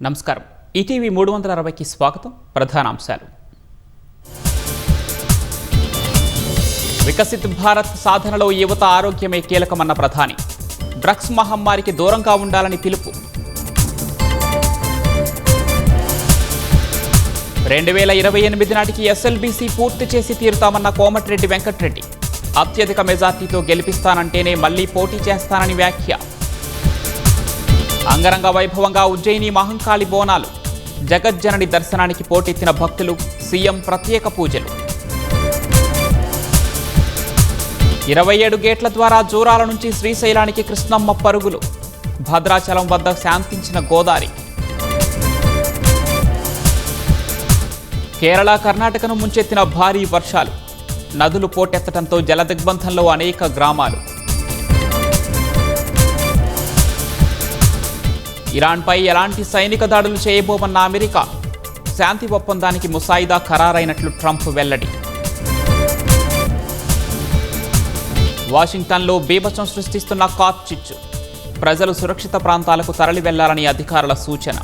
నమస్కారం. ఈటీవీ 360కి స్వాగతం. ప్రధానాంశాలు. వికసిత్ భారత్ సాధనలో యువత ఆరోగ్యమే కీలకమన్న ప్రధాని. డ్రగ్స్ మహమ్మారికి దూరంగా ఉండాలని పిలుపు. 2028 నాటికి ఎస్ఎల్బీసీ పూర్తి చేసి తీరుతామన్న కోమటిరెడ్డి వెంకటరెడ్డి. అత్యధిక మెజార్టీతో గెలిపిస్తానంటేనే మళ్లీ పోటీ చేస్తానని వ్యాఖ్య. అంగరంగ వైభవంగా ఉజ్జయిని మహంకాళి బోనాలు. జగజ్జనని దర్శనానికి పోటెత్తిన భక్తులు. సీఎం ప్రత్యేక పూజలు. 27 గేట్ల ద్వారా జూరాల నుంచి శ్రీశైలానికి కృష్ణమ్మ పరుగులు. భద్రాచలం వద్ద శాంతించిన గోదావరి. కేరళ, కర్ణాటకను ముంచెత్తిన భారీ వర్షాలు. నదులు పోటెత్తడంతో జలదిగ్బంధంలో అనేక గ్రామాలు. ఇరాన్పై ఎలాంటి సైనిక దాడులు చేయబోమన్న అమెరికా. శాంతి ఒప్పందానికి ముసాయిదా ఖరారైనట్లు ట్రంప్ వెల్లడి. వాషింగ్టన్లో బీభత్సం సృష్టిస్తున్న కార్చిచ్చు. ప్రజలు సురక్షిత ప్రాంతాలకు తరలి వెళ్లాలని అధికారుల సూచన.